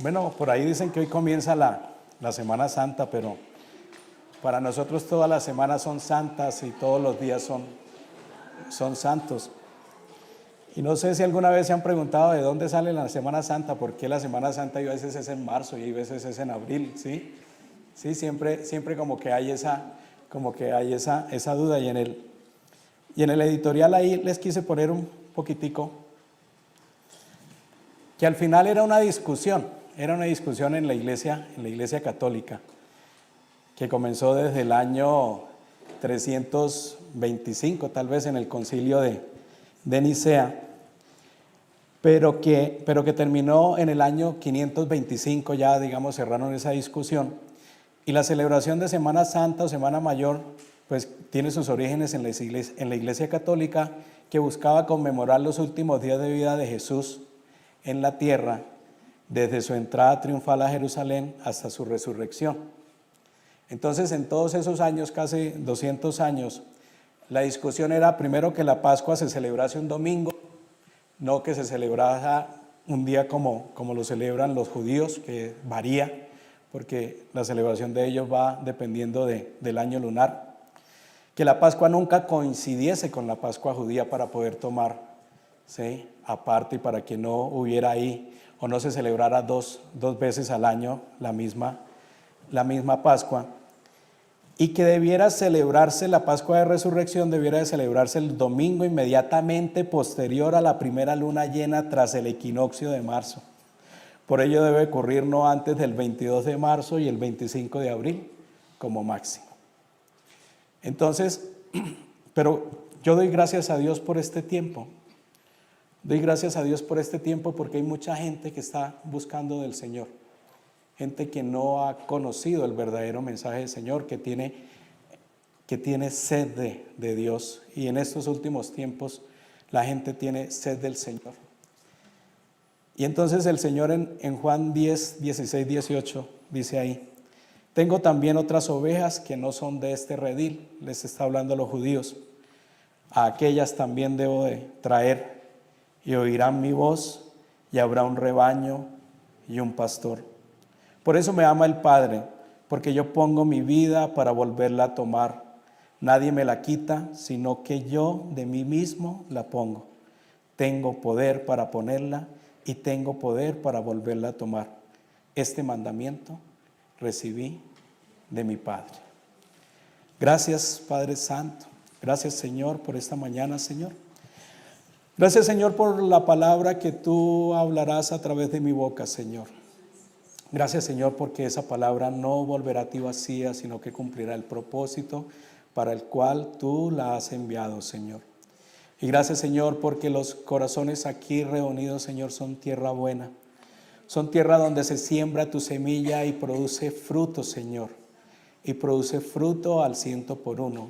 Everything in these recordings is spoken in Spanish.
Bueno, por ahí dicen que hoy comienza la Semana Santa, pero para nosotros todas las semanas son santas y todos los días son santos. Y no sé si alguna vez se han preguntado de dónde sale la Semana Santa, por qué la Semana Santa y a veces es en marzo y a veces es en abril, ¿sí? Sí, siempre como que hay esa duda. Y en el editorial ahí les quise poner un poquitico, que al final era una discusión en la iglesia católica, que comenzó desde el año 325, tal vez en el concilio de Nicea, pero que terminó en el año 525, ya digamos cerraron esa discusión. Y la celebración de Semana Santa o Semana Mayor, pues tiene sus orígenes en la iglesia católica, que buscaba conmemorar los últimos días de vida de Jesús en la tierra, desde su entrada triunfal a Jerusalén hasta su resurrección. Entonces, en todos esos años, casi 200 años, la discusión era primero que la Pascua se celebrase un domingo, no que se celebrara un día como lo celebran los judíos, que varía, porque la celebración de ellos va dependiendo del año lunar. Que la Pascua nunca coincidiese con la Pascua judía para poder tomar, ¿sí?, aparte, y para que no hubiera ahí o no se celebrara dos veces al año la misma Pascua. Y que debiera celebrarse la Pascua de Resurrección, debiera de celebrarse el domingo inmediatamente posterior a la primera luna llena tras el equinoccio de marzo. Por ello debe ocurrir no antes del 22 de marzo y el 25 de abril como máximo. Entonces, pero yo doy gracias a Dios por este tiempo. Doy gracias a Dios por este tiempo porque hay mucha gente que está buscando del Señor. Gente que no ha conocido el verdadero mensaje del Señor, que tiene sed de Dios. Y en estos últimos tiempos la gente tiene sed del Señor. Y entonces el Señor en Juan 10, 16, 18 dice ahí: tengo también otras ovejas que no son de este redil. Les está hablando a los judíos. A aquellas también debo de traer, y oirán mi voz, y habrá un rebaño y un pastor. Por eso me ama el Padre, porque yo pongo mi vida para volverla a tomar. Nadie me la quita, sino que yo de mí mismo la pongo. Tengo poder para ponerla y tengo poder para volverla a tomar. Este mandamiento recibí de mi Padre. Gracias, Padre Santo. Gracias, Señor, por esta mañana, Señor. Gracias, Señor, por la palabra que tú hablarás a través de mi boca, Señor. Gracias, Señor, porque esa palabra no volverá a ti vacía, sino que cumplirá el propósito para el cual tú la has enviado, Señor. Y gracias, Señor, porque los corazones aquí reunidos, Señor, son tierra buena. Son tierra donde se siembra tu semilla y produce fruto, Señor. Y produce fruto al 100%.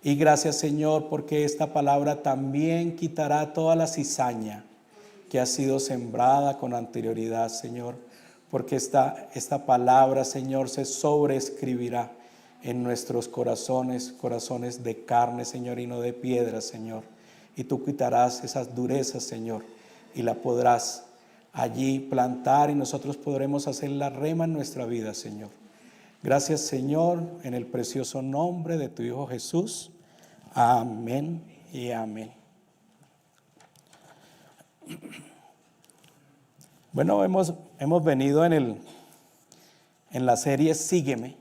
Y gracias, Señor, porque esta palabra también quitará toda la cizaña que ha sido sembrada con anterioridad, Señor. Porque esta palabra, Señor, se sobreescribirá en nuestros corazones de carne, Señor, y no de piedra, Señor. Y tú quitarás esas durezas, Señor, y la podrás allí plantar, y nosotros podremos hacer la rema en nuestra vida, Señor. Gracias, Señor, en el precioso nombre de tu Hijo Jesús. Amén y amén. Bueno, hemos venido en la serie Sígueme.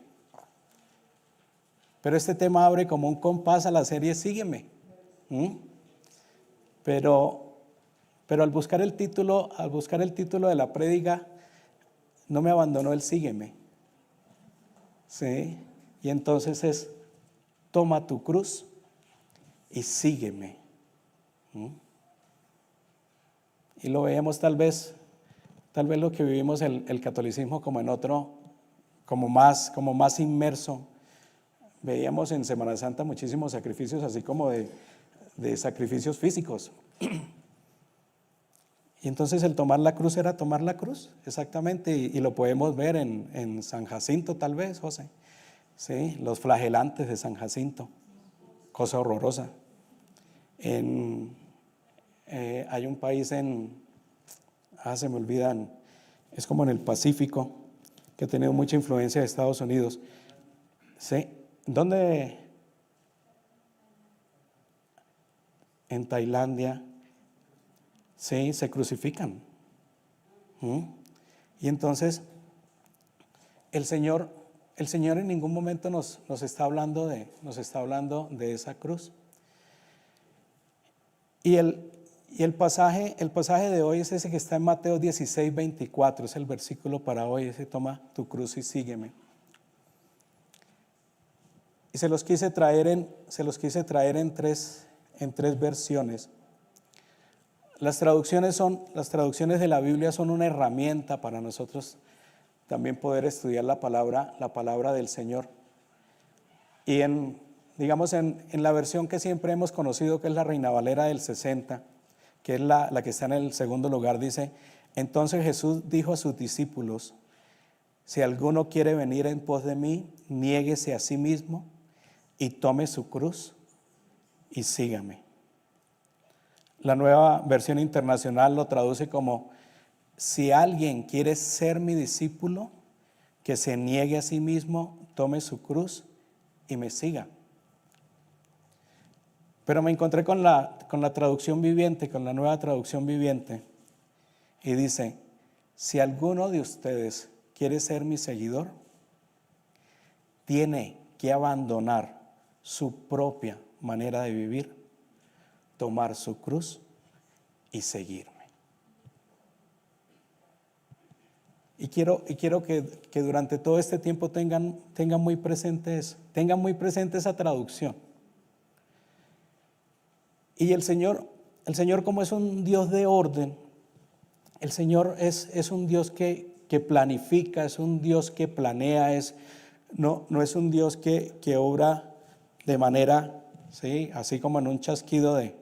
Pero este tema abre como un compás a la serie Sígueme. Pero al buscar el título de la prédica, no me abandonó el Sígueme. ¿Sí? Y entonces es: toma tu cruz y sígueme. Y lo veíamos tal vez lo que vivimos el catolicismo como en otro, como más inmerso. Veíamos en Semana Santa muchísimos sacrificios, así como de sacrificios físicos. Y entonces el tomar la cruz era tomar la cruz, exactamente, y lo podemos ver en San Jacinto, tal vez, José. Sí, los flagelantes de San Jacinto, cosa horrorosa. Hay un país se me olvidan, es como en el Pacífico, que ha tenido mucha influencia de Estados Unidos. ¿Sí? ¿Dónde? En Tailandia, sí, se crucifican. Y entonces, el Señor en ningún momento nos está hablando de esa cruz. Y el pasaje de hoy es ese que está en Mateo 16, 24, es el versículo para hoy, ese: toma tu cruz y sígueme. Y se los quise traer en tres versiones. Las traducciones de la Biblia son una herramienta para nosotros también poder estudiar la palabra del Señor. Y en la versión que siempre hemos conocido, que es la Reina Valera del 60, que es la que está en el segundo lugar, dice: entonces Jesús dijo a sus discípulos: si alguno quiere venir en pos de mí, niéguese a sí mismo y tome su cruz y sígame. La Nueva Versión Internacional lo traduce como: si alguien quiere ser mi discípulo, que se niegue a sí mismo, tome su cruz y me siga. Pero me encontré con la traducción viviente, con la Nueva Traducción Viviente, y dice: si alguno de ustedes quiere ser mi seguidor, tiene que abandonar su propia manera de vivir, tomar su cruz y seguirme. Y quiero que durante todo este tiempo tengan muy presente eso, tengan muy presente esa traducción. Y el Señor, como es un Dios de orden, el Señor es un Dios que planifica, es un Dios que planea, no es un Dios que obra de manera, ¿sí?, así como en un chasquido de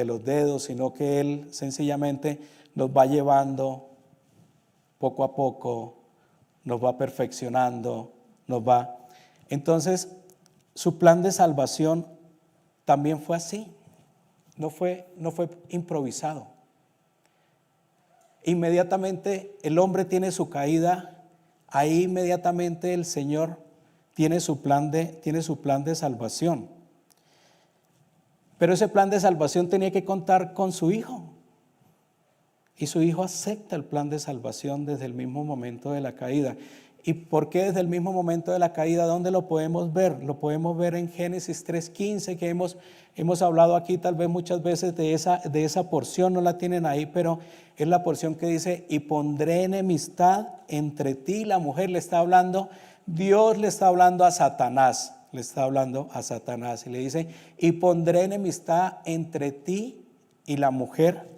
los dedos, sino que Él sencillamente nos va llevando poco a poco, nos va perfeccionando, Entonces, su plan de salvación también fue así, no fue improvisado. Inmediatamente el hombre tiene su caída, ahí inmediatamente el Señor tiene su plan de salvación. Pero ese plan de salvación tenía que contar con su Hijo. Y su Hijo acepta el plan de salvación desde el mismo momento de la caída. ¿Y por qué desde el mismo momento de la caída? ¿Dónde lo podemos ver? Lo podemos ver en Génesis 3:15, que hemos hablado aquí tal vez muchas veces de esa porción. No la tienen ahí, pero es la porción que dice: y pondré enemistad entre ti y la mujer. Dios le está hablando a Satanás. Y le dice: y pondré enemistad entre ti y la mujer,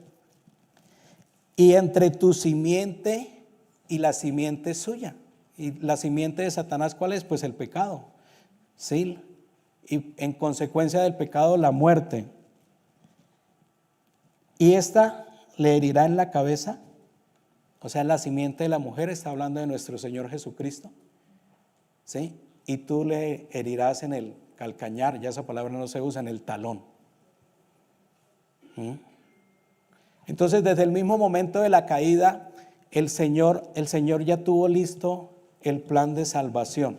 y entre tu simiente y la simiente suya. Y la simiente de Satanás, ¿cuál es? Pues el pecado, ¿sí? Y en consecuencia del pecado, la muerte. Y esta le herirá en la cabeza, o sea, en la simiente de la mujer, está hablando de nuestro Señor Jesucristo, ¿sí? Y tú le herirás en el calcañar, ya esa palabra no se usa, en el talón. Entonces, desde el mismo momento de la caída, el Señor ya tuvo listo el plan de salvación.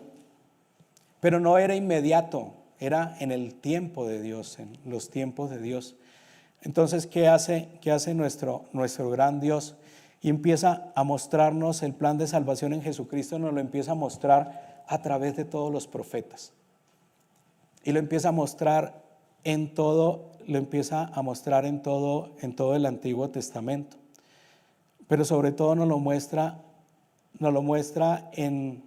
Pero no era inmediato, era en el tiempo de Dios, en los tiempos de Dios. Entonces, ¿qué hace nuestro gran Dios? Y empieza a mostrarnos el plan de salvación en Jesucristo, nos lo empieza a mostrar a través de todos los profetas. Y lo empieza a mostrar en todo el Antiguo Testamento. Pero sobre todo nos lo muestra en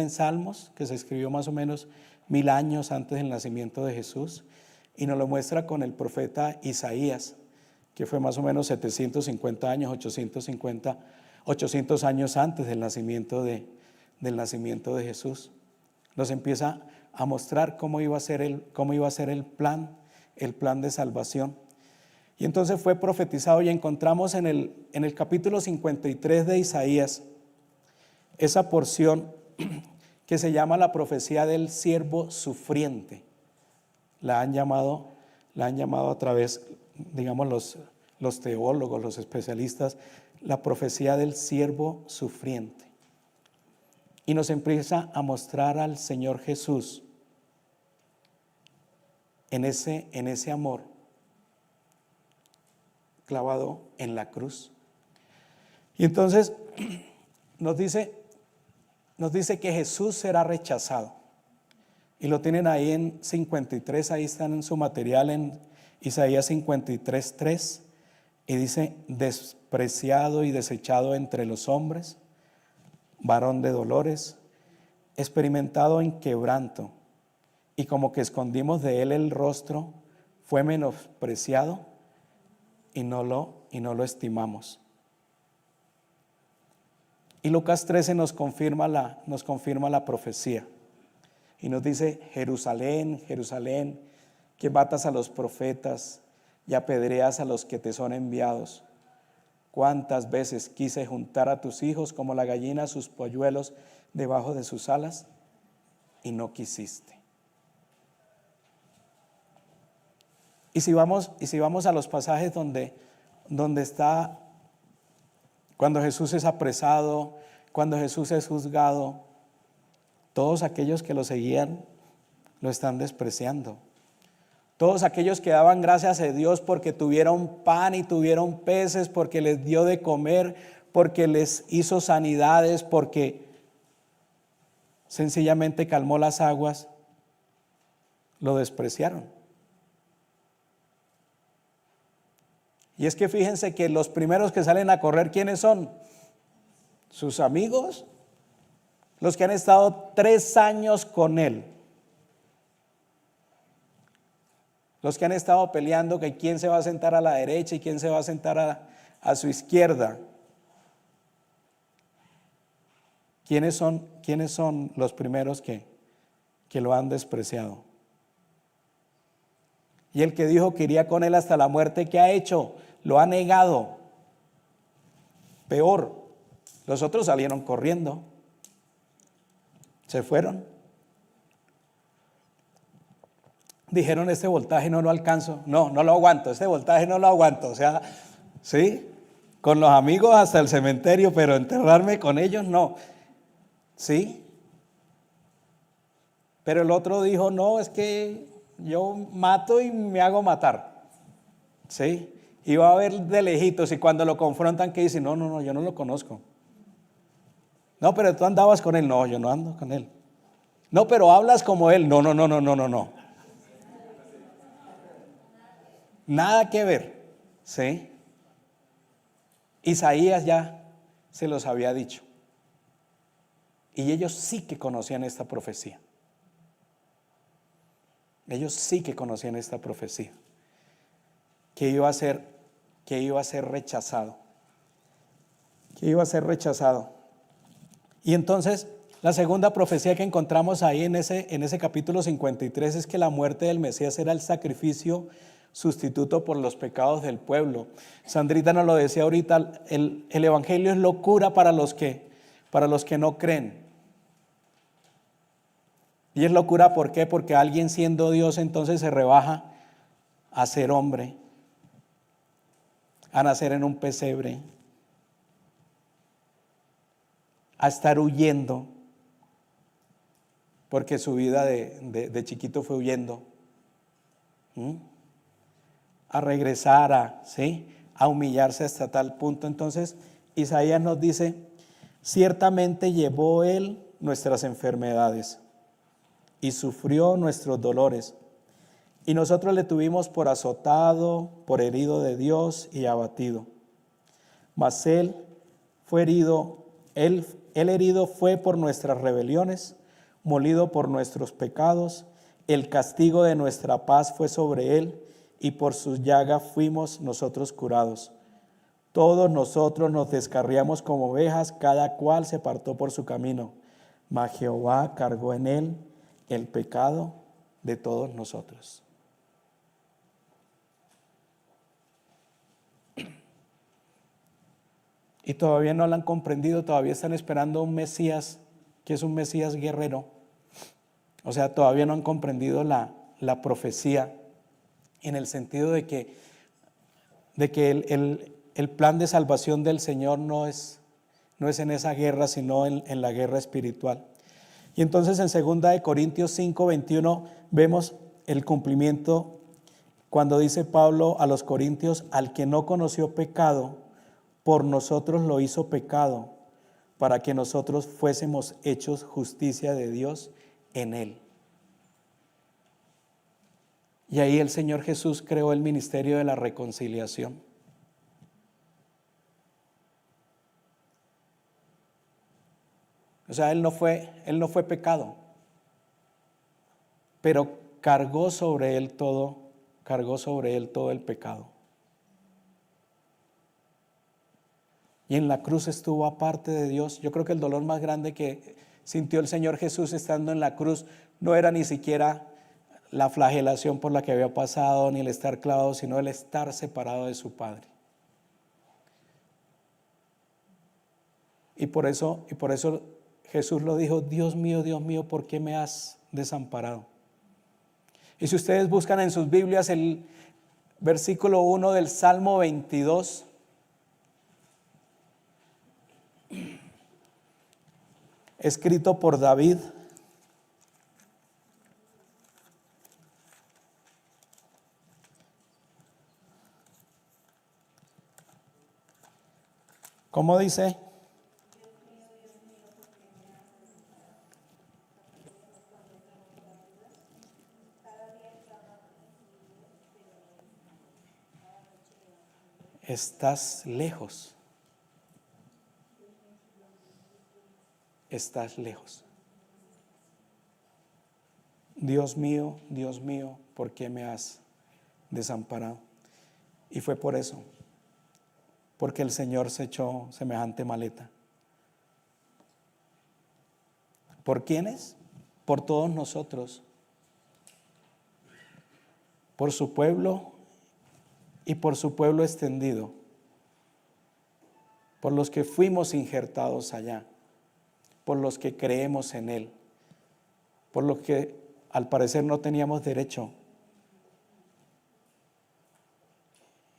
Salmos, que se escribió más o menos 1000 años antes del nacimiento de Jesús, y nos lo muestra con el profeta Isaías, que fue más o menos 750 años, 800 años antes del nacimiento de Jesús. Nos empieza a mostrar cómo iba a ser el plan de salvación. Y entonces fue profetizado, y encontramos en el capítulo 53 de Isaías esa porción que se llama la profecía del siervo sufriente. La han llamado a través, digamos, los teólogos, los especialistas, la profecía del siervo sufriente. Y nos empieza a mostrar al Señor Jesús en ese amor clavado en la cruz. Y entonces nos dice que Jesús será rechazado. Y lo tienen ahí en 53, ahí están en su material en Isaías 53:3. Y dice: despreciado y desechado entre los hombres, varón de dolores, experimentado en quebranto, y como que escondimos de él el rostro, fue menospreciado y no lo estimamos. Y Lucas 13 nos confirma la profecía. Y nos dice: Jerusalén, Jerusalén, que matas a los profetas y apedreas a los que te son enviados. ¿Cuántas veces quise juntar a tus hijos como la gallina a sus polluelos debajo de sus alas? Y no quisiste. Y si vamos a los pasajes donde está, cuando Jesús es apresado, cuando Jesús es juzgado, todos aquellos que lo seguían lo están despreciando. Todos aquellos que daban gracias a Dios porque tuvieron pan y tuvieron peces, porque les dio de comer, porque les hizo sanidades, porque sencillamente calmó las aguas, lo despreciaron. Y es que fíjense que los primeros que salen a correr, ¿quiénes son? Sus amigos, los que han estado 3 años con él. Los que han estado peleando que quién se va a sentar a la derecha y quién se va a sentar a su izquierda. ¿Quiénes son los primeros que lo han despreciado? Y el que dijo que iría con él hasta la muerte, ¿qué ha hecho? Lo ha negado. Peor, los otros salieron corriendo. Se fueron. Dijeron: este voltaje no lo alcanzo, no lo aguanto, este voltaje no lo aguanto. O sea, ¿sí? Con los amigos hasta el cementerio, pero enterrarme con ellos no. ¿Sí? Pero el otro dijo: no, es que yo mato y me hago matar. ¿Sí? Y va a ver de lejitos, y cuando lo confrontan, ¿qué dice? No, yo no lo conozco. No, pero tú andabas con él. No, yo no ando con él. No, pero hablas como él. No. Nada que ver, ¿sí? Isaías ya se los había dicho. Y ellos sí que conocían esta profecía. Ellos sí que conocían esta profecía. Que iba a ser rechazado. Que iba a ser rechazado. Y entonces, la segunda profecía que encontramos ahí en ese capítulo 53 es que la muerte del Mesías era el sacrificio sustituto por los pecados del pueblo. Sandrita nos lo decía ahorita, el evangelio es locura para los que no creen. Y es locura, ¿por qué? Porque alguien siendo Dios entonces se rebaja a ser hombre, a nacer en un pesebre, a estar huyendo, porque su vida de chiquito fue huyendo. A regresar a humillarse hasta tal punto. Entonces Isaías nos dice: ciertamente llevó él nuestras enfermedades y sufrió nuestros dolores, y nosotros le tuvimos por azotado, por herido de Dios y abatido. Mas él herido fue por nuestras rebeliones, molido por nuestros pecados. El castigo de nuestra paz fue sobre él, y por sus llagas fuimos nosotros curados. Todos nosotros nos descarriamos como ovejas, cada cual se apartó por su camino, mas Jehová cargó en él el pecado de todos nosotros. Y todavía no lo han comprendido, todavía están esperando un Mesías, que es un Mesías guerrero. O sea, todavía no han comprendido la profecía, en el sentido de de que el plan de salvación del Señor no es en esa guerra, sino en la guerra espiritual. Y entonces en 2 Corintios 5:21 vemos el cumplimiento cuando dice Pablo a los corintios: al que no conoció pecado, por nosotros lo hizo pecado, para que nosotros fuésemos hechos justicia de Dios en él. Y ahí el Señor Jesús creó el ministerio de la reconciliación. O sea, él no fue pecado, pero cargó sobre él todo el pecado. Y en la cruz estuvo aparte de Dios. Yo creo que el dolor más grande que sintió el Señor Jesús estando en la cruz no era ni siquiera la flagelación por la que había pasado, ni el estar clavado, sino el estar separado de su Padre. Y por eso Jesús lo dijo: Dios mío, ¿por qué me has desamparado? Y si ustedes buscan en sus Biblias el versículo 1 del Salmo 22, escrito por David, ¿cómo dice? Estás lejos. Estás lejos. Dios mío, ¿por qué me has desamparado? Y fue por eso, porque el Señor se echó semejante maleta. ¿Por quiénes? Por todos nosotros, por su pueblo y por su pueblo extendido, por los que fuimos injertados allá, por los que creemos en Él, por los que al parecer no teníamos derecho.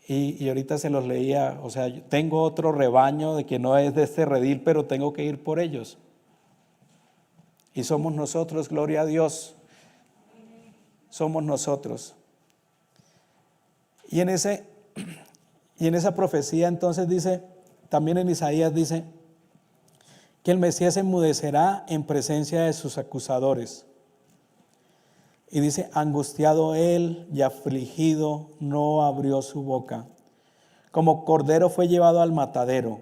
Y ahorita se los leía, o sea, yo tengo otro rebaño de que no es de este redil, pero tengo que ir por ellos. Y somos nosotros, gloria a Dios, somos nosotros. Y en esa profecía entonces dice, también en Isaías dice, que el Mesías enmudecerá en presencia de sus acusadores. Y dice: angustiado él y afligido, no abrió su boca. Como cordero fue llevado al matadero,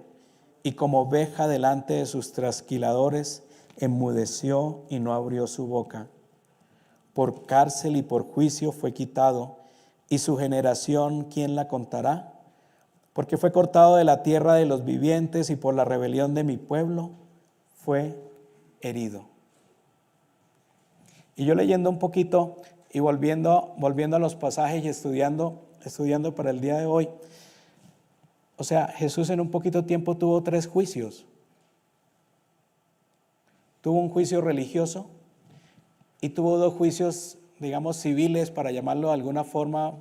y como oveja delante de sus trasquiladores, enmudeció y no abrió su boca. Por cárcel y por juicio fue quitado, y su generación, ¿quién la contará? Porque fue cortado de la tierra de los vivientes, y por la rebelión de mi pueblo fue herido. Y yo leyendo un poquito y volviendo a los pasajes y estudiando para el día de hoy, o sea, Jesús en un poquito tiempo tuvo 3 juicios. Tuvo un juicio religioso y tuvo 2 juicios, digamos, civiles, para llamarlo de alguna forma,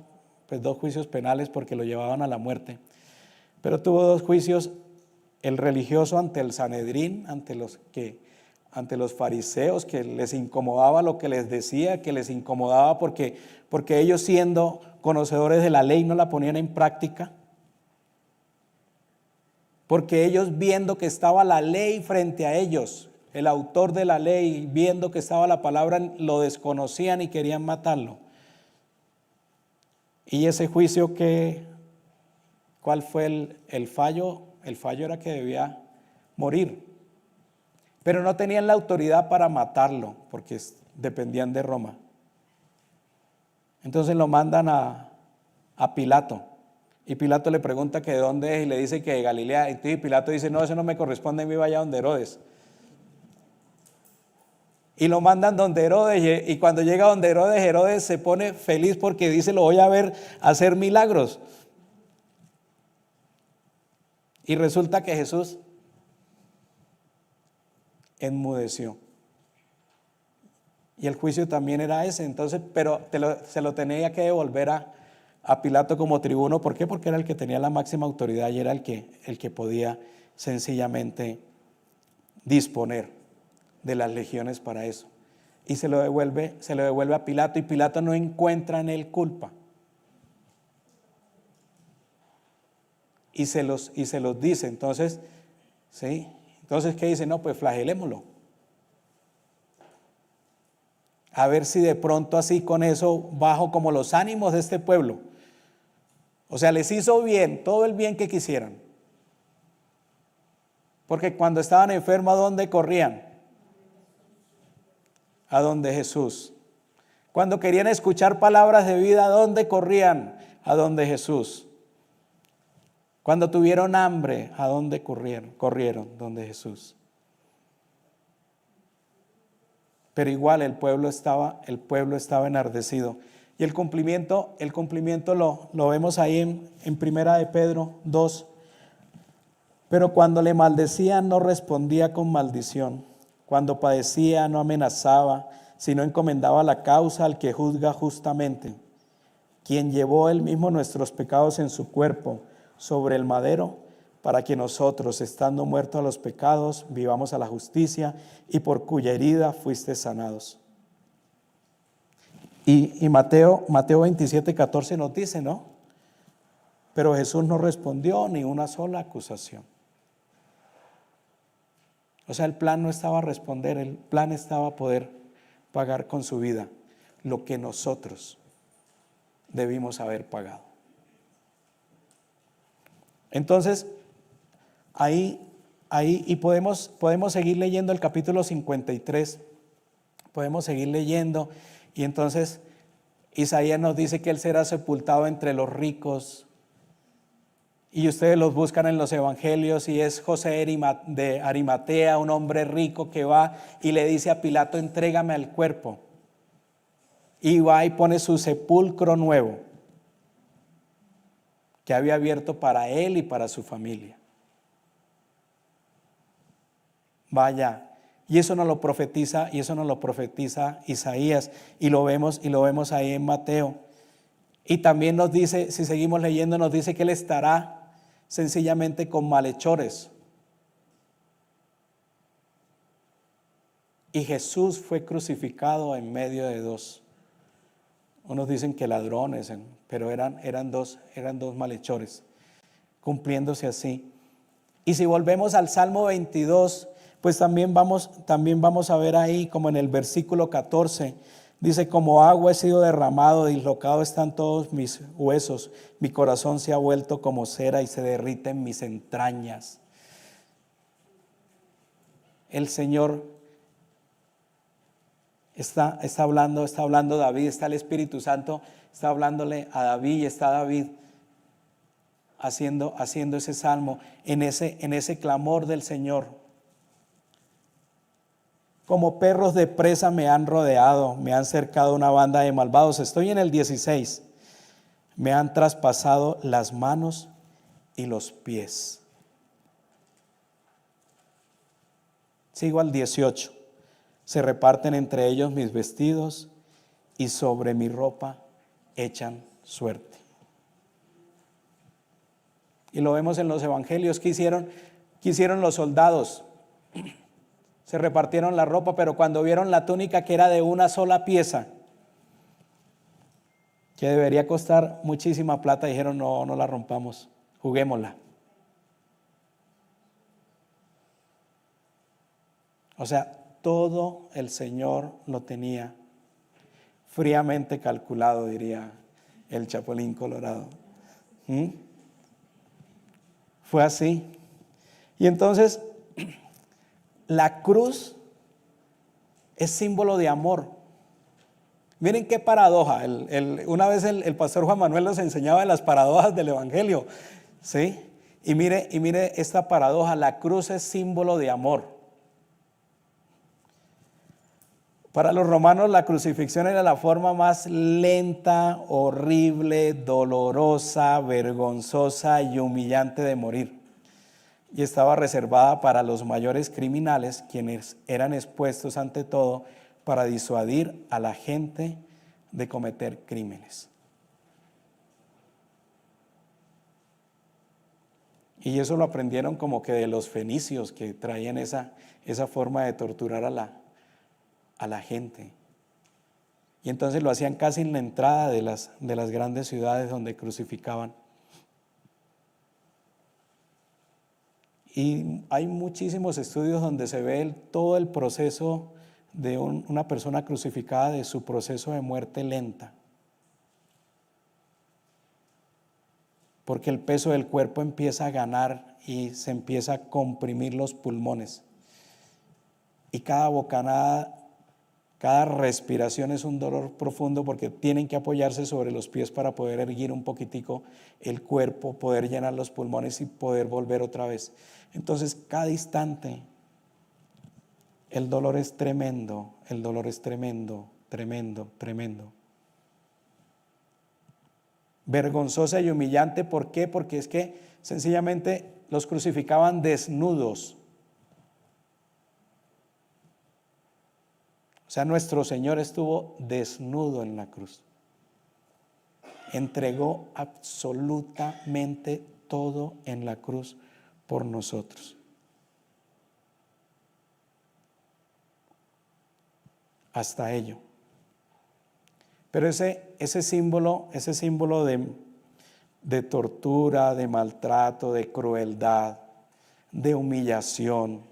pues 2 juicios penales porque lo llevaban a la muerte. Pero tuvo 2 juicios: el religioso ante el Sanedrín, ante los fariseos, que les incomodaba lo que les decía, que les incomodaba porque ellos, siendo conocedores de la ley, no la ponían en práctica. Porque ellos, viendo que estaba la ley frente a ellos, el autor de la ley, viendo que estaba la palabra, lo desconocían y querían matarlo. Y ese juicio, ¿cuál fue el fallo? El fallo era que debía morir. Pero no tenían la autoridad para matarlo, porque dependían de Roma. Entonces lo mandan a Pilato. Y Pilato le pregunta que de dónde es, y le dice que de Galilea. Y Pilato dice: no, eso no me corresponde, a mí vaya donde Herodes. Y lo mandan donde Herodes, y cuando llega donde Herodes, Herodes se pone feliz porque dice: lo voy a ver hacer milagros. Y resulta que Jesús enmudeció. Y el juicio también era ese, entonces, pero se lo tenía que devolver a a Pilato como tribuno. ¿Por qué? Porque era el que tenía la máxima autoridad y era el que podía sencillamente disponer de las legiones para eso. Y se lo devuelve a Pilato, y Pilato no encuentra en él culpa. Y se los dice. Entonces, ¿sí? Entonces, ¿qué dice? No, pues flagelémoslo. A ver si de pronto así con eso bajo como los ánimos de este pueblo. O sea, les hizo bien, todo el bien que quisieran. Porque cuando estaban enfermos, ¿a dónde corrían? A donde Jesús. Cuando querían escuchar palabras de vida, ¿a dónde corrían? A donde Jesús. Cuando tuvieron hambre, ¿a dónde corrieron? Corrieron donde Jesús. Pero igual el pueblo estaba enardecido. Y el cumplimiento lo vemos ahí en Primera de Pedro 2. Pero cuando le maldecían no respondía con maldición. Cuando padecía no amenazaba, sino encomendaba la causa al que juzga justamente, quien llevó él mismo nuestros pecados en su cuerpo sobre el madero, para que nosotros, estando muertos a los pecados, vivamos a la justicia, y por cuya herida fuiste sanados. Y Mateo 27:14 nos dice, ¿no? Pero Jesús no respondió ni una sola acusación. O sea, el plan no estaba responder, el plan estaba poder pagar con su vida lo que nosotros debimos haber pagado. Entonces, ahí y podemos seguir leyendo el capítulo 53, podemos seguir leyendo, y entonces Isaías nos dice que él será sepultado entre los ricos, y ustedes los buscan en los evangelios, y es José de Arimatea, un hombre rico que va y le dice a Pilato, entrégame el cuerpo, y va y pone su sepulcro nuevo que había abierto para él y para su familia. Vaya, y eso nos lo profetiza Isaías, y lo vemos ahí en Mateo. Y también nos dice, si seguimos leyendo, nos dice que él estará sencillamente con malhechores. Y Jesús fue crucificado en medio de dos. Unos dicen que ladrones, pero eran dos malhechores, cumpliéndose así. Y si volvemos al Salmo 22, pues también vamos a ver ahí, como en el versículo 14, dice, como agua he sido derramado, dislocado están todos mis huesos, mi corazón se ha vuelto como cera y se derrite en mis entrañas. El Señor está hablando David, está el Espíritu Santo, está hablándole a David, y está David haciendo ese salmo en ese clamor del Señor. Como perros de presa me han rodeado, me han cercado una banda de malvados. Estoy en el 16. Me han traspasado las manos y los pies. Sigo al 18. Se reparten entre ellos mis vestidos y sobre mi ropa echan suerte. Y lo vemos en los evangelios. ¿Qué hicieron los soldados? Se repartieron la ropa, pero cuando vieron la túnica que era de una sola pieza, que debería costar muchísima plata, dijeron, no la rompamos, juguémosla. O sea, todo el Señor lo tenía fríamente calculado, diría el Chapulín Colorado. Fue así. Y entonces, la cruz es símbolo de amor. Miren qué paradoja. Una vez el pastor Juan Manuel nos enseñaba de las paradojas del Evangelio, ¿sí? Y mire esta paradoja. La cruz es símbolo de amor. Para los romanos la crucifixión era la forma más lenta, horrible, dolorosa, vergonzosa y humillante de morir. Y estaba reservada para los mayores criminales, quienes eran expuestos ante todo para disuadir a la gente de cometer crímenes. Y eso lo aprendieron como que de los fenicios, que traían esa forma de torturar a la gente. Y entonces lo hacían casi en la entrada de las grandes ciudades donde crucificaban. Y hay muchísimos estudios donde se ve todo el proceso de una persona crucificada, de su proceso de muerte lenta. Porque el peso del cuerpo empieza a ganar y se empieza a comprimir los pulmones. Y cada bocanada, cada respiración es un dolor profundo porque tienen que apoyarse sobre los pies para poder erguir un poquitico el cuerpo, poder llenar los pulmones y poder volver otra vez. Entonces, cada instante, el dolor es tremendo, tremendo, tremendo. Vergonzosa y humillante, ¿por qué? Porque es que sencillamente los crucificaban desnudos. O sea, nuestro Señor estuvo desnudo en la cruz. Entregó absolutamente todo en la cruz por nosotros. Hasta ello. Pero ese símbolo de tortura, de maltrato, de crueldad, de humillación,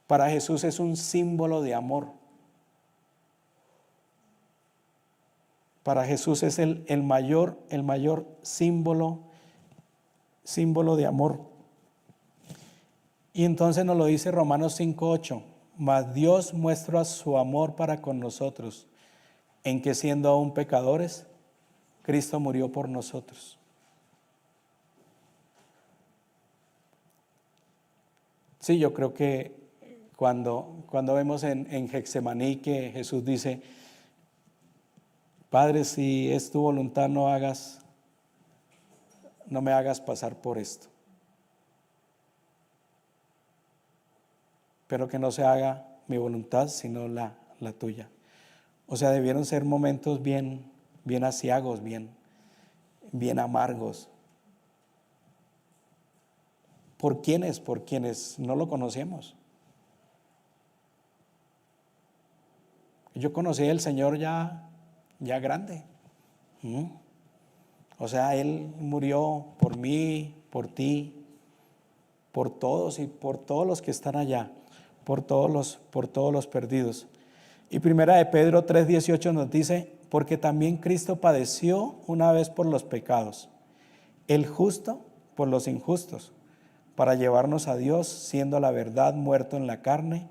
para Jesús es un símbolo de amor. Para Jesús es el mayor símbolo de amor. Y entonces nos lo dice Romanos 5:8. Mas Dios muestra su amor para con nosotros, en que siendo aún pecadores, Cristo murió por nosotros. Sí, yo creo que cuando vemos en Getsemaní que Jesús dice: Padre, si es tu voluntad, no me hagas pasar por esto. Pero que no se haga mi voluntad, sino la tuya. O sea, debieron ser momentos bien aciagos, bien amargos. ¿Por quiénes? Por quienes no lo conocemos. Yo conocí al Señor ya grande. O sea, Él murió por mí, por ti, por todos y por todos los que están allá, por todos los perdidos. Y primera de Pedro 3:18 nos dice: porque también Cristo padeció una vez por los pecados, el justo por los injustos, para llevarnos a Dios, siendo la verdad muerto en la carne,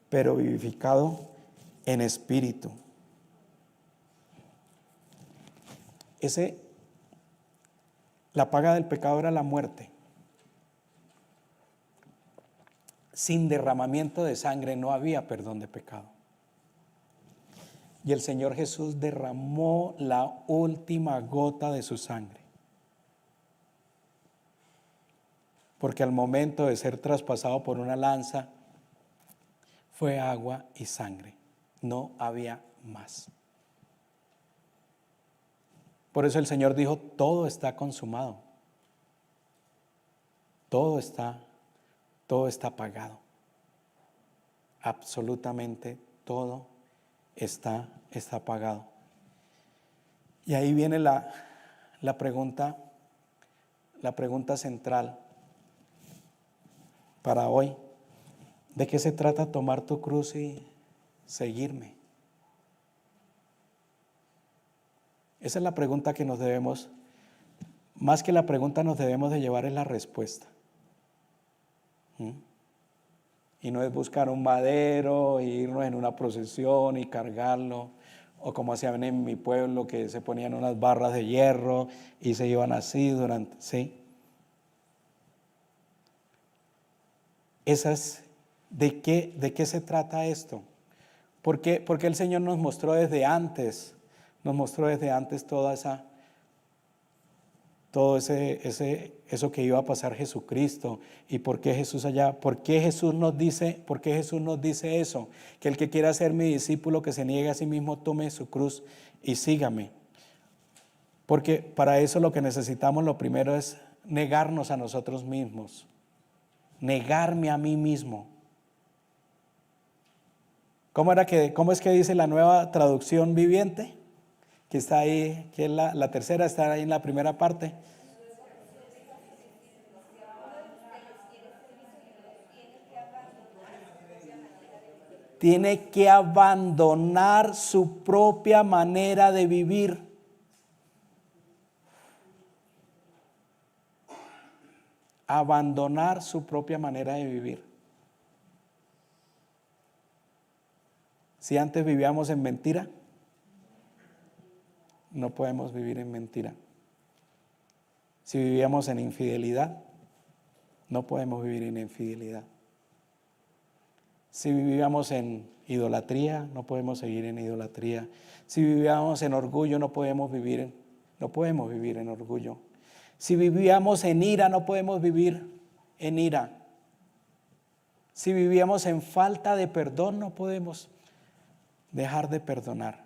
pero vivificado en espíritu. La paga del pecado era la muerte. Sin derramamiento de sangre no había perdón de pecado. Y el Señor Jesús derramó la última gota de su sangre. Porque al momento de ser traspasado por una lanza, fue agua y sangre. No había más. Por eso el Señor dijo: todo está consumado. Todo está pagado. Absolutamente todo está pagado. Y ahí viene la pregunta central para hoy. ¿De qué se trata tomar tu cruz y seguirme? Esa es la pregunta que nos debemos, más que la pregunta nos debemos de llevar es la respuesta. Y no es buscar un madero, e irnos en una procesión y cargarlo, o como hacían en mi pueblo, que se ponían unas barras de hierro y se iban así ¿sí? ¿De qué se trata esto? Porque el Señor nos mostró desde antes eso que iba a pasar Jesucristo, y por qué Jesús nos dice eso, que el que quiera ser mi discípulo, que se niegue a sí mismo, tome su cruz y sígame. Porque para eso lo que necesitamos, lo primero es negarnos a nosotros mismos, negarme a mí mismo. ¿Cómo es que dice la Nueva Traducción Viviente? Que está ahí, que es la tercera, está ahí en la primera parte. Tiene que abandonar su propia manera de vivir. Abandonar su propia manera de vivir. Si antes vivíamos en mentira, no podemos vivir en mentira. Si vivíamos en infidelidad, no podemos vivir en infidelidad. Si vivíamos en idolatría, no podemos seguir en idolatría. Si vivíamos en orgullo, no podemos vivir en orgullo. Si vivíamos en ira, no podemos vivir en ira. Si vivíamos en falta de perdón, no podemos dejar de perdonar.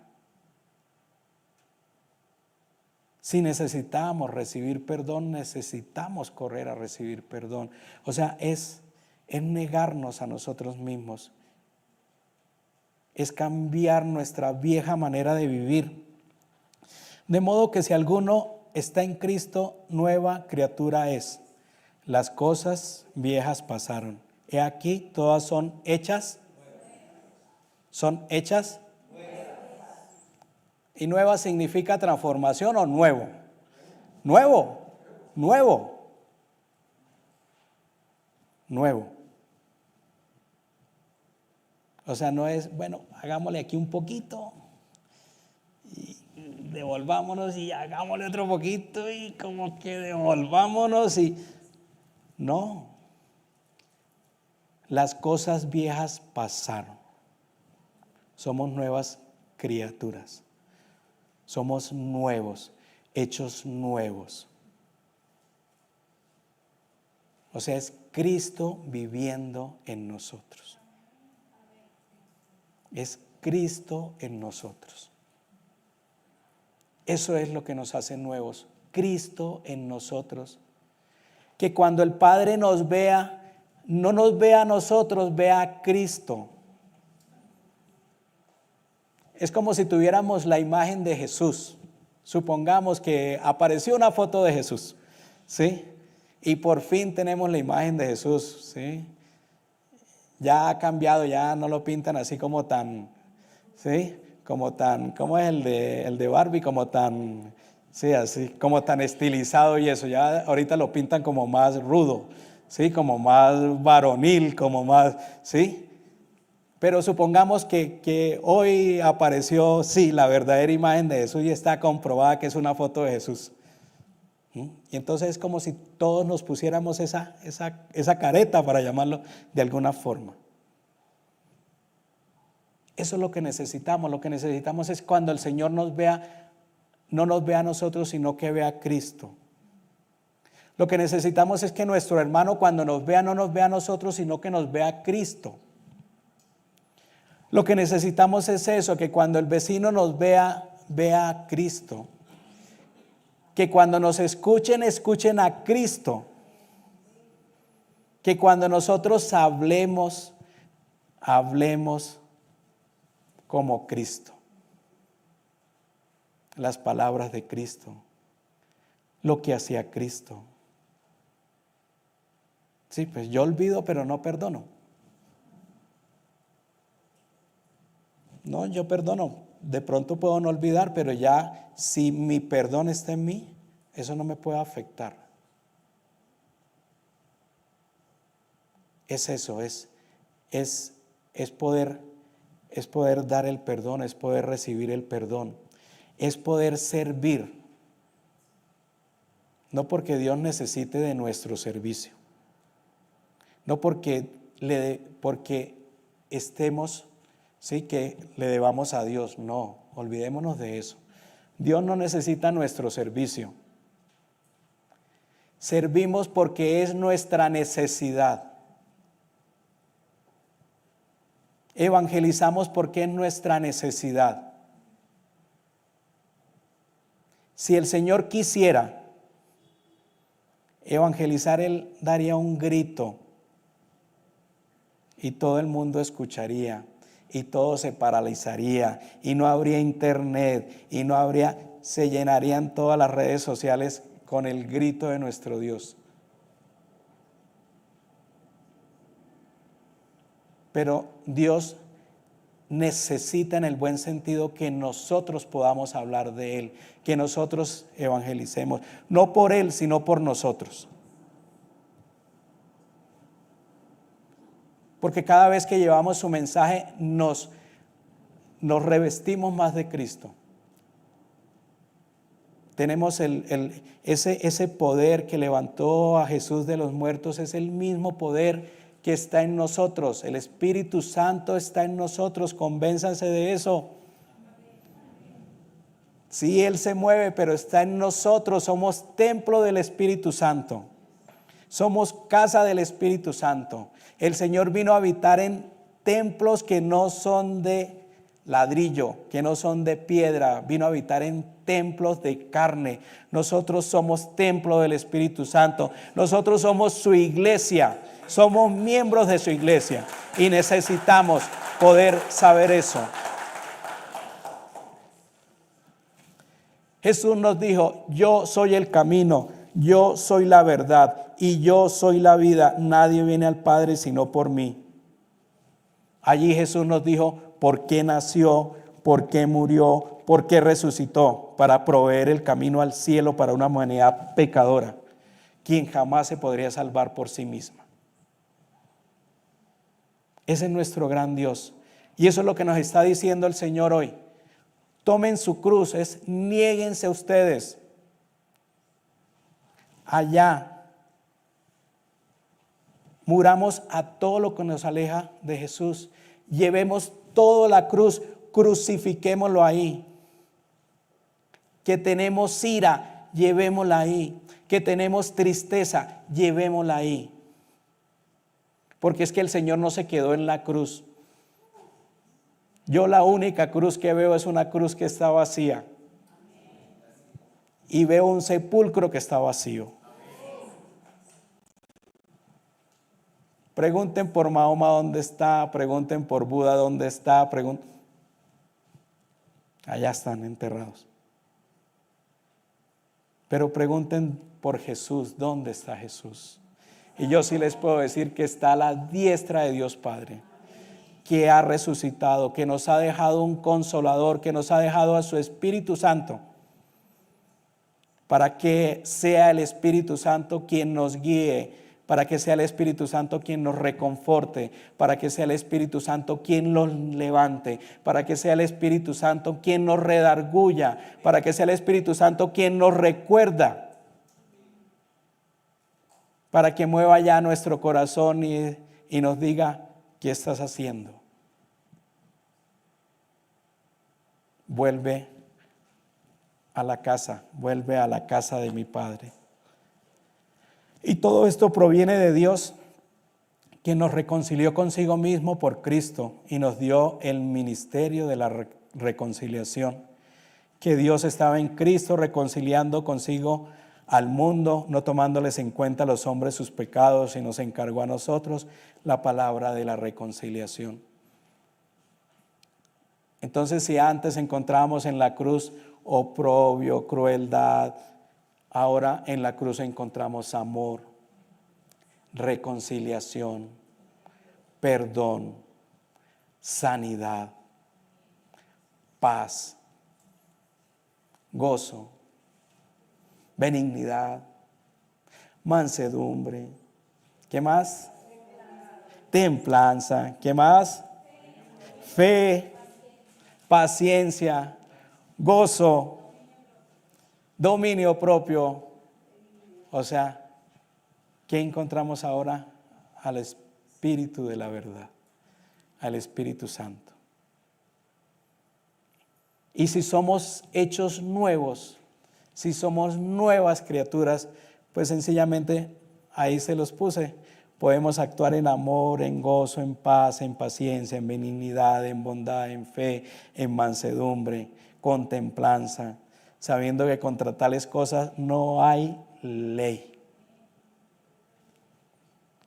Si necesitamos recibir perdón, necesitamos correr a recibir perdón. O sea, es negarnos a nosotros mismos. Es cambiar nuestra vieja manera de vivir. De modo que si alguno está en Cristo, nueva criatura es. Las cosas viejas pasaron. He aquí, todas son hechas. ¿Son hechas? ¿Y nueva significa transformación o nuevo? Nuevo, nuevo, nuevo. O sea, no es, bueno, hagámosle aquí un poquito y devolvámonos y hagámosle otro poquito y como que devolvámonos y... No. Las cosas viejas pasaron. Somos nuevas criaturas. Somos nuevos, hechos nuevos. O sea, es Cristo viviendo en nosotros. Es Cristo en nosotros. Eso es lo que nos hace nuevos. Cristo en nosotros. Que cuando el Padre nos vea, no nos vea a nosotros, vea a Cristo. Es como si tuviéramos la imagen de Jesús. Supongamos que apareció una foto de Jesús, ¿sí? Y por fin tenemos la imagen de Jesús, ¿sí? Ya ha cambiado, ya no lo pintan así como tan, ¿sí? Como es el de Barbie, como tan, sí, así, como tan estilizado y eso. Ya ahorita lo pintan como más rudo, ¿sí? Como más varonil, como más, ¿sí? Pero supongamos que hoy apareció, sí, la verdadera imagen de Jesús y está comprobada que es una foto de Jesús. Y entonces es como si todos nos pusiéramos esa careta, para llamarlo de alguna forma. Eso es lo que necesitamos. Lo que necesitamos es cuando el Señor nos vea, no nos vea a nosotros, sino que vea a Cristo. Lo que necesitamos es que nuestro hermano cuando nos vea, no nos vea a nosotros, sino que nos vea a Cristo. Lo que necesitamos es eso, que cuando el vecino nos vea, vea a Cristo. Que cuando nos escuchen, escuchen a Cristo. Que cuando nosotros hablemos, hablemos como Cristo. Las palabras de Cristo. Lo que hacía Cristo. Sí, pues yo olvido, pero no perdono. No, yo perdono. De pronto puedo no olvidar, pero ya si mi perdón está en mí, eso no me puede afectar. Es eso, es poder dar el perdón, es poder recibir el perdón, es poder servir. No porque Dios necesite de nuestro servicio, no porque estemos, sí, que le debamos a Dios. No, olvidémonos de eso. Dios no necesita nuestro servicio. Servimos porque es nuestra necesidad. Evangelizamos porque es nuestra necesidad. Si el Señor quisiera, Evangelizar, Él daría un grito y todo el mundo escucharía y todo se paralizaría y no habría internet y se llenarían todas las redes sociales con el grito de nuestro Dios. Pero Dios necesita, en el buen sentido, que nosotros podamos hablar de Él, que nosotros evangelicemos, no por Él, sino por nosotros. Porque cada vez que llevamos su mensaje nos revestimos más de Cristo. Tenemos ese poder que levantó a Jesús de los muertos, es el mismo poder que está en nosotros. El Espíritu Santo está en nosotros, convénzanse de eso. Sí, Él se mueve, pero está en nosotros, somos templo del Espíritu Santo. Somos casa del Espíritu Santo. El Señor vino a habitar en templos que no son de ladrillo, que no son de piedra, vino a habitar en templos de carne. Nosotros somos templo del Espíritu Santo. Nosotros somos su iglesia. Somos miembros de su iglesia y necesitamos poder saber eso. Jesús nos dijo: yo soy el camino, yo soy la verdad y yo soy la vida. Nadie viene al Padre sino por mí. Allí Jesús nos dijo por qué nació, por qué murió, por qué resucitó, para proveer el camino al cielo para una humanidad pecadora, quien jamás se podría salvar por sí misma. Ese es nuestro gran Dios. Y eso es lo que nos está diciendo el Señor hoy. Tomen su cruz, niéguense ustedes. Allá. Muramos a todo lo que nos aleja de Jesús. Llevemos toda la cruz, crucifiquémoslo ahí. Que tenemos ira, llevémosla ahí. Que tenemos tristeza, llevémosla ahí. Porque es que el Señor no se quedó en la cruz. Yo la única cruz que veo es una cruz que está vacía. Y veo un sepulcro que está vacío. Pregunten por Mahoma dónde está, pregunten por Buda dónde está, allá están enterrados. Pero pregunten por Jesús, ¿dónde está Jesús? Y yo sí les puedo decir que está a la diestra de Dios Padre, que ha resucitado, que nos ha dejado un consolador, que nos ha dejado a su Espíritu Santo, para que sea el Espíritu Santo quien nos guíe, para que sea el Espíritu Santo quien nos reconforte, para que sea el Espíritu Santo quien nos levante, para que sea el Espíritu Santo quien nos redarguya, para que sea el Espíritu Santo quien nos recuerda, para que mueva ya nuestro corazón y nos diga: ¿qué estás haciendo? Vuelve a la casa, vuelve a la casa de mi Padre. Y todo esto proviene de Dios, quien nos reconcilió consigo mismo por Cristo y nos dio el ministerio de la reconciliación. Que Dios estaba en Cristo reconciliando consigo al mundo, no tomándoles en cuenta a los hombres sus pecados, y nos encargó a nosotros la palabra de la reconciliación. Entonces, si antes encontrábamos en la cruz oprobio, crueldad, ahora en la cruz encontramos amor, reconciliación, perdón, sanidad, paz, gozo, benignidad, mansedumbre. ¿Qué más? Templanza. ¿Qué más? Fe, paciencia, gozo, dominio propio. O sea, ¿qué encontramos ahora? Al Espíritu de la verdad, al Espíritu Santo. Y si somos hechos nuevos, si somos nuevas criaturas, pues sencillamente ahí se los puse. Podemos actuar en amor, en gozo, en paz, en paciencia, en benignidad, en bondad, en fe, en mansedumbre, con templanza, sabiendo que contra tales cosas no hay ley.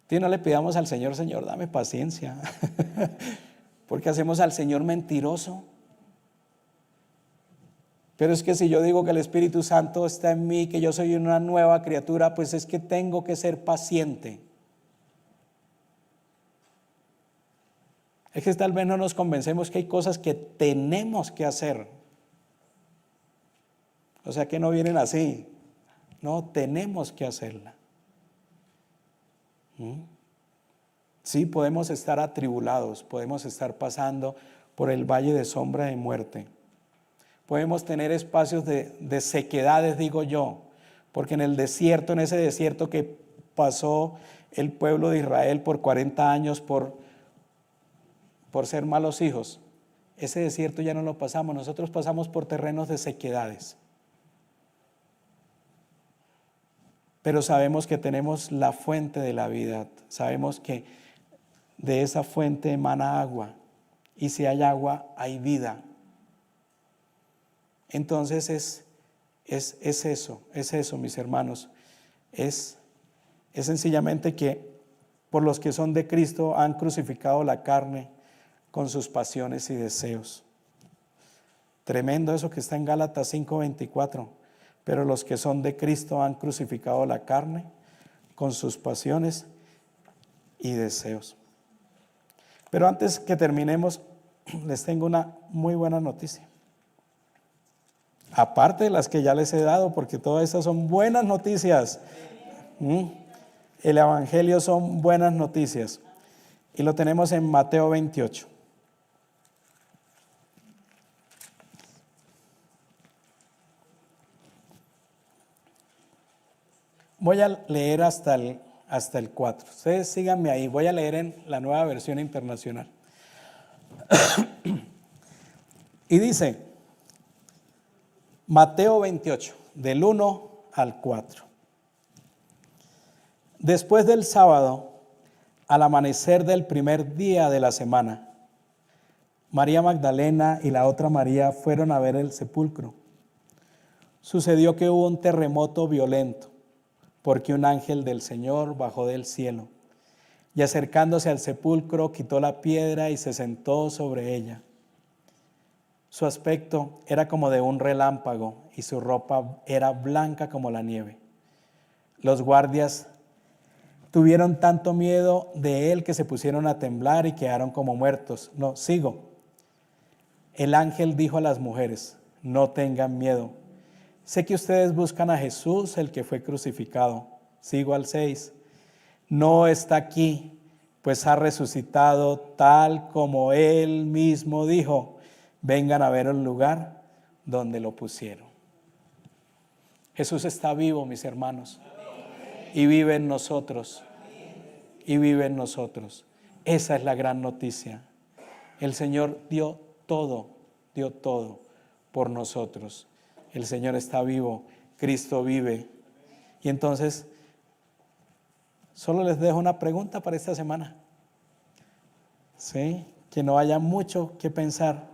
Si no le pidamos al Señor, Señor, dame paciencia, porque hacemos al Señor mentiroso. Pero es que si yo digo que el Espíritu Santo está en mí, que yo soy una nueva criatura, pues es que tengo que ser paciente. Es que tal vez no nos convencemos que hay cosas que tenemos que hacer. O sea que no vienen así. No, tenemos que hacerla. Sí, podemos estar atribulados, podemos estar pasando por el valle de sombra de muerte. Podemos tener espacios de sequedades, digo yo, porque en ese desierto que pasó el pueblo de Israel por 40 años por ser malos hijos, ese desierto ya no lo pasamos, nosotros pasamos por terrenos de sequedades. Pero sabemos que tenemos la fuente de la vida, sabemos que de esa fuente emana agua, y si hay agua, hay vida. Entonces es eso, mis hermanos, es sencillamente que por los que son de Cristo han crucificado la carne con sus pasiones y deseos. Tremendo eso que está en Gálatas 5:24. Pero los que son de Cristo han crucificado la carne con sus pasiones y deseos. Pero antes que terminemos, les tengo una muy buena noticia. Aparte de las que ya les he dado, porque todas estas son buenas noticias. El Evangelio son buenas noticias. Y lo tenemos en Mateo 28. Voy a leer hasta el 4. Ustedes síganme ahí. Voy a leer en la Nueva Versión Internacional. Y dice, Mateo 28, del 1 al 4. Después del sábado, al amanecer del primer día de la semana, María Magdalena y la otra María fueron a ver el sepulcro. Sucedió que hubo un terremoto violento, porque un ángel del Señor bajó del cielo y acercándose al sepulcro quitó la piedra y se sentó sobre ella. Su aspecto era como de un relámpago y su ropa era blanca como la nieve. Los guardias tuvieron tanto miedo de él que se pusieron a temblar y quedaron como muertos. No, sigo. El ángel dijo a las mujeres, no tengan miedo. Sé que ustedes buscan a Jesús, el que fue crucificado. Sigo al 6. No está aquí, pues ha resucitado tal como él mismo dijo. Vengan a ver el lugar donde lo pusieron. Jesús está vivo, mis hermanos, y vive en nosotros. Y vive en nosotros. Esa es la gran noticia. El Señor dio todo por nosotros. El Señor está vivo, Cristo vive. Y entonces, solo les dejo una pregunta para esta semana. ¿Sí? Que no haya mucho que pensar.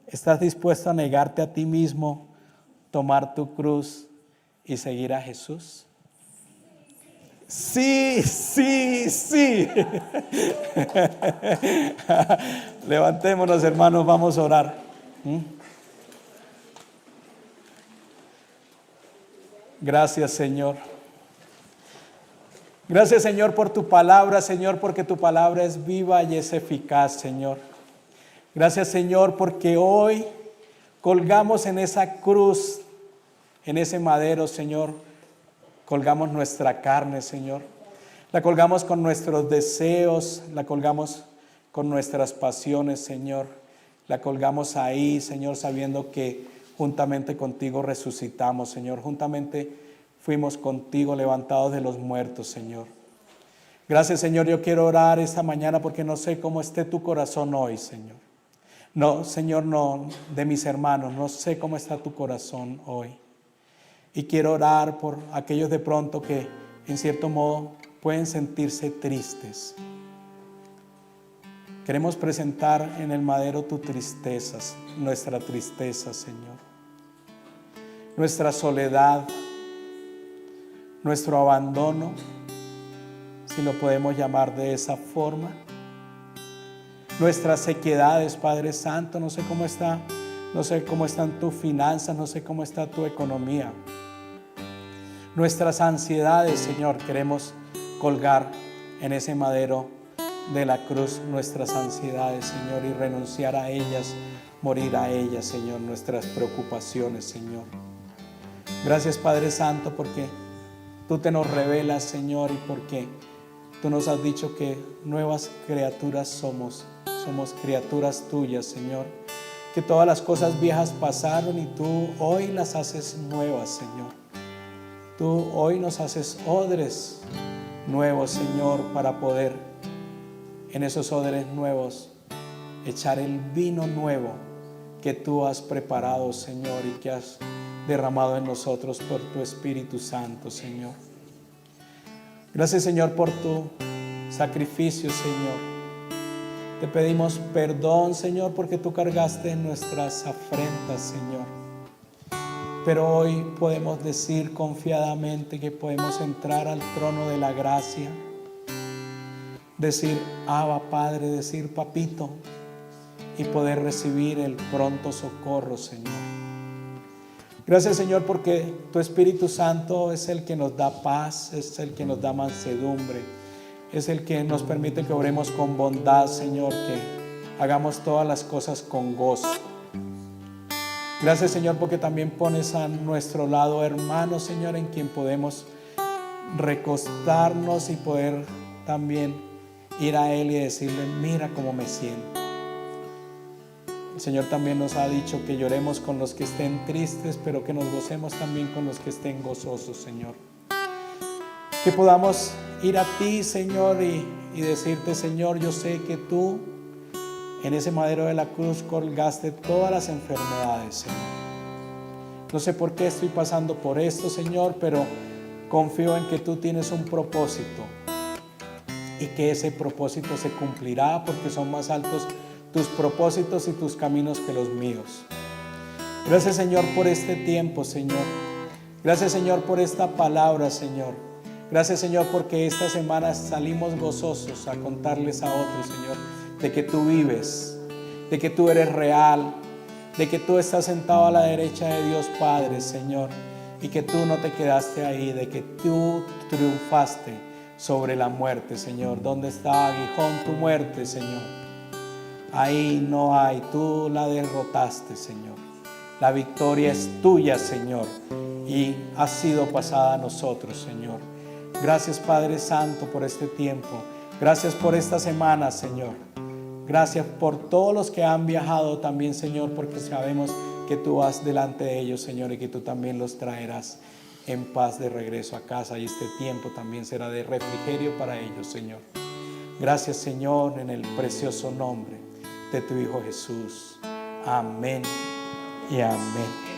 ¿Estás dispuesto a negarte a ti mismo, tomar tu cruz y seguir a Jesús? Sí, sí, sí. Levantémonos, hermanos, vamos a orar. Gracias, Señor. Gracias, Señor, por tu palabra, Señor, porque tu palabra es viva y es eficaz, Señor. Gracias, Señor, porque hoy colgamos en esa cruz, en ese madero, Señor, colgamos nuestra carne, Señor. La colgamos con nuestros deseos, la colgamos con nuestras pasiones, Señor. La colgamos ahí, Señor, sabiendo que juntamente contigo resucitamos, Señor. Juntamente fuimos contigo levantados de los muertos, Señor. Gracias, Señor. Yo quiero orar esta mañana porque no sé cómo esté tu corazón hoy, Señor. No, Señor, no, de mis hermanos, no sé cómo está tu corazón hoy. Y quiero orar por aquellos de pronto que, en cierto modo, pueden sentirse tristes. Queremos presentar en el madero tu tristeza, nuestra tristeza, Señor. Nuestra soledad, nuestro abandono, si lo podemos llamar de esa forma. Nuestras sequedades, Padre Santo, no sé cómo están tus finanzas, no sé cómo está tu economía. Nuestras ansiedades, Señor, queremos colgar en ese madero de la cruz nuestras ansiedades, Señor, y renunciar a ellas, morir a ellas, Señor, nuestras preocupaciones, Señor. Gracias, Padre Santo, porque tú te nos revelas, Señor, y porque tú nos has dicho que nuevas criaturas somos criaturas tuyas, Señor, que todas las cosas viejas pasaron y tú hoy las haces nuevas, Señor. Tú hoy nos haces odres nuevos, Señor, para poder en esos odres nuevos echar el vino nuevo que tú has preparado, Señor, y que has derramado en nosotros por tu Espíritu Santo, Señor. Gracias, Señor, por tu sacrificio, Señor. Te pedimos perdón, Señor, porque tú cargaste nuestras afrentas, Señor. Pero hoy podemos decir confiadamente que podemos entrar al trono de la gracia, decir Abba Padre, decir Papito, y poder recibir el pronto socorro, Señor. Gracias, Señor, porque tu Espíritu Santo es el que nos da paz, es el que nos da mansedumbre, es el que nos permite que obremos con bondad, Señor, que hagamos todas las cosas con gozo. Gracias, Señor, porque también pones a nuestro lado hermanos, Señor, en quien podemos recostarnos y poder también ir a Él y decirle, mira cómo me siento. El Señor también nos ha dicho que lloremos con los que estén tristes, pero que nos gocemos también con los que estén gozosos, Señor. Que podamos ir a ti, Señor, y decirte, Señor, yo sé que tú en ese madero de la cruz colgaste todas las enfermedades, Señor. No sé por qué estoy pasando por esto, Señor, pero confío en que tú tienes un propósito y que ese propósito se cumplirá porque son más altos tus propósitos y tus caminos que los míos. Gracias, Señor, por este tiempo, Señor. Gracias, Señor, por esta palabra, Señor. Gracias, Señor, porque esta semana salimos gozosos a contarles a otros, Señor, de que tú vives, de que tú eres real, de que tú estás sentado a la derecha de Dios Padre, Señor, y que tú no te quedaste ahí, de que tú triunfaste sobre la muerte, Señor. ¿Dónde está, aguijón, tu muerte, Señor? Ahí no hay, tú la derrotaste, Señor. La victoria es tuya, Señor, y ha sido pasada a nosotros, Señor. Gracias, Padre Santo, por este tiempo. Gracias por esta semana, Señor. Gracias por todos los que han viajado también, Señor, porque sabemos que tú vas delante de ellos, Señor, y que tú también los traerás en paz de regreso a casa. Y este tiempo también será de refrigerio para ellos, Señor. Gracias, Señor, en el precioso nombre de tu Hijo Jesús. Amén y amén.